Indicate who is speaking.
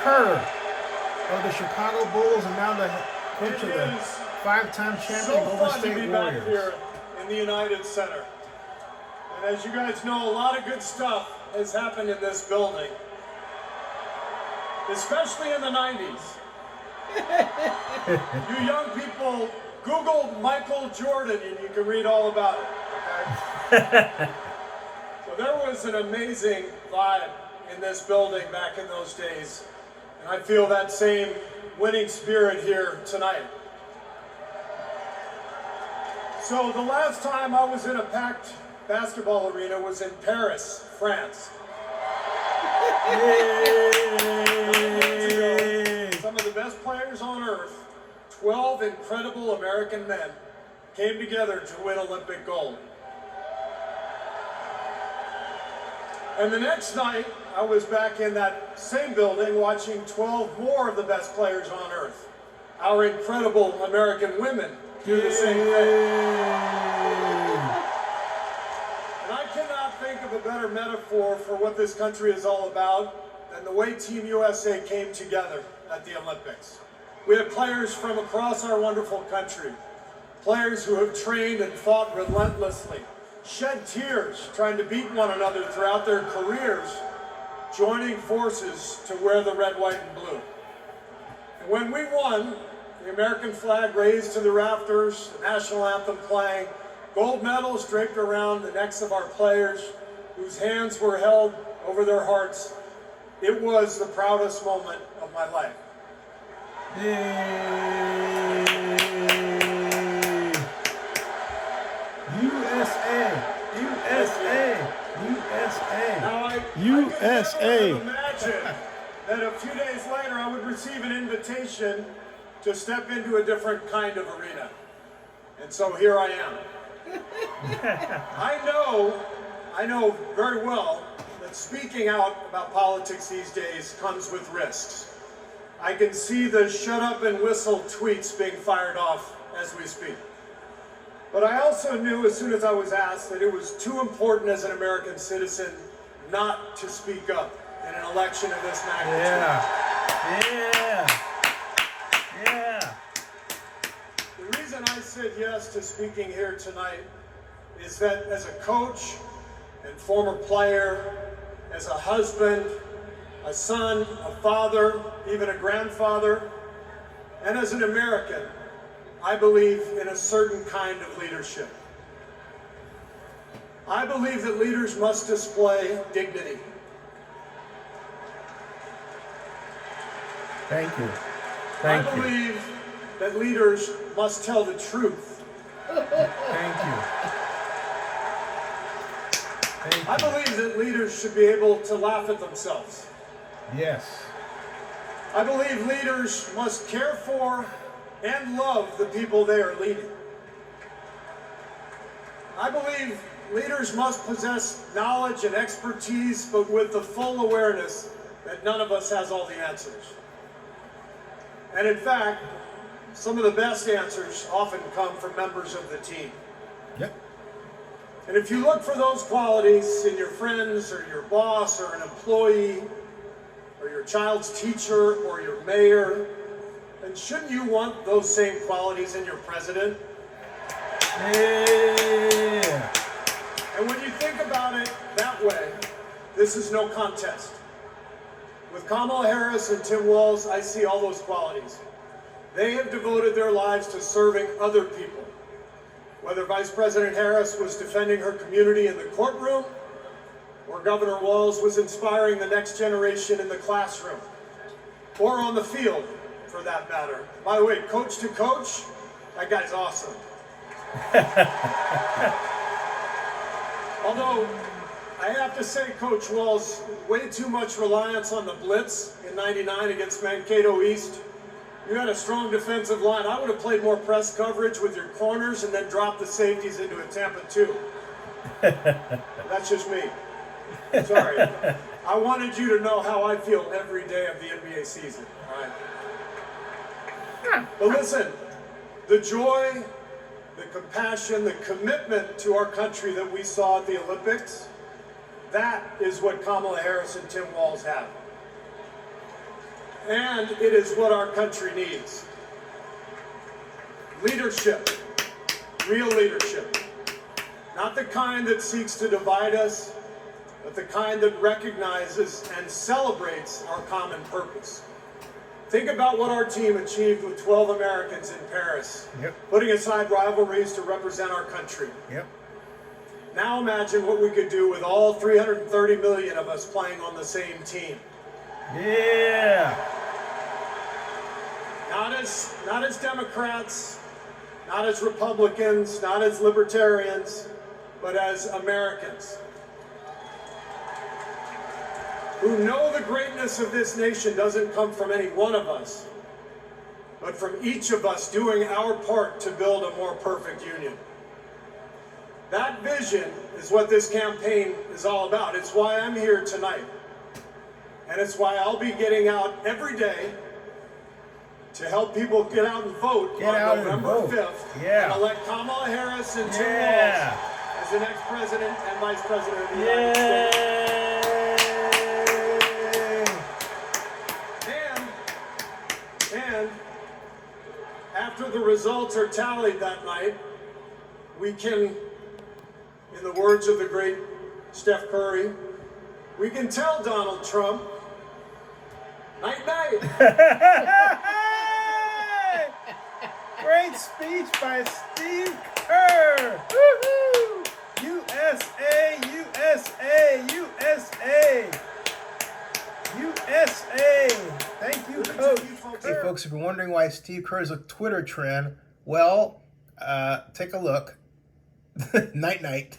Speaker 1: Kerr of the Chicago Bulls and now the coach of the five-time champion Golden State Warriors.
Speaker 2: Here in the United Center. And as you guys know, a lot of good stuff has happened in this building, especially in the 90s. You young people, Google Michael Jordan and you can read all about it. Okay? So there was an amazing vibe in this building back in those days. And I feel that same winning spirit here tonight. So the last time I was in a packed basketball arena was in Paris, France. Some of the best players on earth, 12 incredible American men, came together to win Olympic gold. And the next night, I was back in that same building watching 12 more of the best players on earth, our incredible American women, do the same thing. And I cannot think of a better metaphor for what this country is all about than the way Team USA came together at the Olympics. We have players from across our wonderful country, players who have trained and fought relentlessly, shed tears trying to beat one another throughout their careers, joining forces to wear the red, white, and blue. And when we won, the American flag raised to the rafters, the national anthem playing, gold medals draped around the necks of our players, whose hands were held over their hearts. It was the proudest moment of my life.
Speaker 1: USA, USA, USA,
Speaker 2: Now I
Speaker 1: USA.
Speaker 2: could never imagine that a few days later I would receive an invitation to step into a different kind of arena. And so here I am. I know very well that speaking out about politics these days comes with risks. I can see the shut up and whistle tweets being fired off as we speak. But I also knew as soon as I was asked that it was too important as an American citizen not to speak up in an election of this magnitude.
Speaker 1: Yeah.
Speaker 2: The reason I said yes to speaking here tonight is that as a coach and former player, as a husband, a son, a father, even a grandfather, and as an American, I believe in a certain kind of leadership. I believe that leaders must display dignity.
Speaker 1: Thank you.
Speaker 2: I believe that leaders must tell the truth.
Speaker 1: Thank you.
Speaker 2: I believe that leaders should be able to laugh at themselves.
Speaker 1: Yes.
Speaker 2: I believe leaders must care for and love the people they are leading. I believe leaders must possess knowledge and expertise, but with the full awareness that none of us has all the answers. And in fact, some of the best answers often come from members of the team.
Speaker 1: Yep.
Speaker 2: And if you look for those qualities in your friends or your boss or an employee or your child's teacher or your mayor, then shouldn't you want those same qualities in your president?
Speaker 1: Yeah.
Speaker 2: And when you think about it that way, this is no contest. With Kamala Harris and Tim Walz, I see all those qualities. They have devoted their lives to serving other people. Whether Vice President Harris was defending her community in the courtroom, or Governor Walz was inspiring the next generation in the classroom, or on the field, for that matter. By the way, coach to coach, that guy's awesome. Although, I have to say, Coach Walz, way too much reliance on the blitz in '99 against Mankato East. You had a strong defensive line. I would have played more press coverage with your corners and then dropped the safeties into a Tampa 2. That's just me. Sorry. I wanted you to know how I feel every day of the NBA season. All right. But listen, the joy, the compassion, the commitment to our country that we saw at the Olympics, that is what Kamala Harris and Tim Walz have. And it is what our country needs. Leadership. Real leadership. Not the kind that seeks to divide us, but the kind that recognizes and celebrates our common purpose. Think about what our team achieved with 12 Americans in Paris, putting aside rivalries to represent our country. Now imagine what we could do with all 330 million of us playing on the same team.
Speaker 1: Yeah.
Speaker 2: Not as Democrats, not as Republicans, not as libertarians, but as Americans who know the greatness of this nation doesn't come from any one of us, but from each of us doing our part to build a more perfect union. That vision is what this campaign is all about. It's why I'm here tonight. And it's why I'll be getting out every day to help people get out and vote on November 5th and elect Kamala Harris and Tim Walz as the next president and vice president of the United States. And after the results are tallied that night, we can, in the words of the great Steph Curry, we can tell Donald Trump, night night.
Speaker 1: Great speech by Steve Kerr. Woohoo! USA, USA, USA. USA. Thank you, Coach. Hey, folks, if you're wondering why Steve Kerr is a Twitter trend, well, take a look. Night, night.